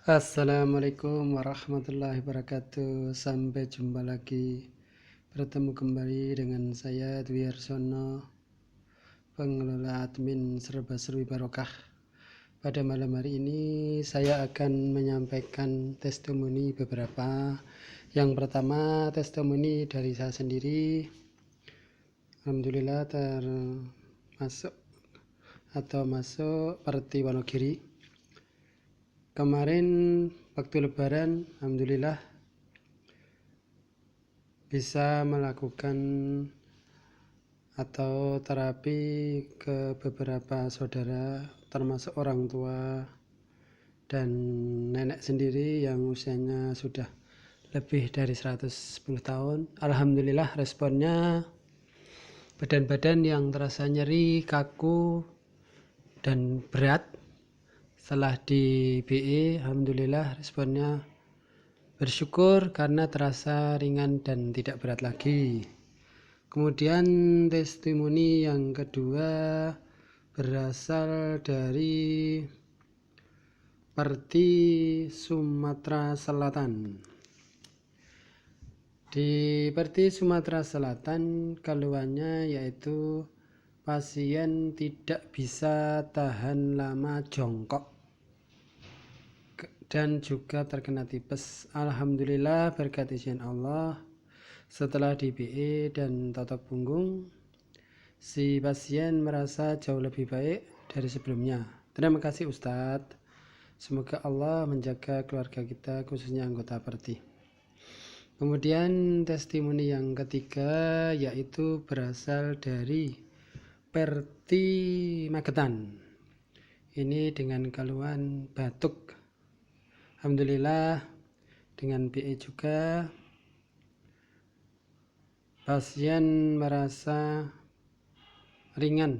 Assalamualaikum warahmatullahi wabarakatuh. Sampai jumpa lagi. Bertemu kembali dengan saya Dwi Arsono, pengelola admin Serba Serwi Barokah. Pada malam hari ini saya akan menyampaikan testimoni beberapa. Yang pertama, testimoni dari saya sendiri. Alhamdulillah masuk Parti Wonogiri. Kemarin waktu lebaran, alhamdulillah bisa melakukan atau terapi ke beberapa saudara, termasuk orang tua dan nenek sendiri yang usianya sudah lebih dari 110 tahun. Alhamdulillah responnya badan-badan yang terasa nyeri, kaku dan berat setelah di BE, alhamdulillah responnya bersyukur karena terasa ringan dan tidak berat lagi. Kemudian testimoni yang kedua berasal dari Parti Sumatera Selatan. Di Parti Sumatera Selatan keluhannya yaitu pasien tidak bisa tahan lama jongkok dan juga terkena tipes. Alhamdulillah berkat izin Allah, setelah di BE dan totok punggung, si pasien merasa jauh lebih baik dari sebelumnya. Terima kasih Ustadz. Semoga Allah menjaga keluarga kita, khususnya anggota Parti. Kemudian testimoni yang ketiga yaitu berasal dari Parti Magetan. Ini dengan keluhan batuk. Alhamdulillah dengan BE juga pasien merasa ringan,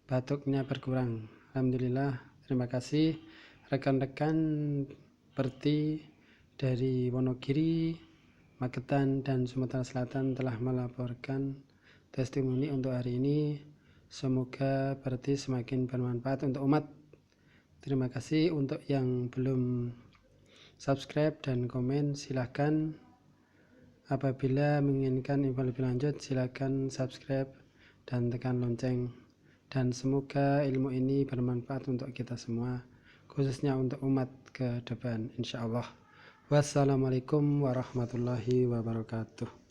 batuknya berkurang. Alhamdulillah, terima kasih rekan-rekan Parti dari Wonogiri, Magetan dan Sumatera Selatan telah melaporkan testimoni untuk hari ini. Semoga Parti semakin bermanfaat untuk umat. Terima kasih. Untuk yang belum subscribe dan komen silahkan. Apabila menginginkan info lebih lanjut silahkan subscribe dan tekan lonceng. Dan semoga ilmu ini bermanfaat untuk kita semua, khususnya untuk umat ke depan, insya Allah. Wassalamualaikum warahmatullahi wabarakatuh.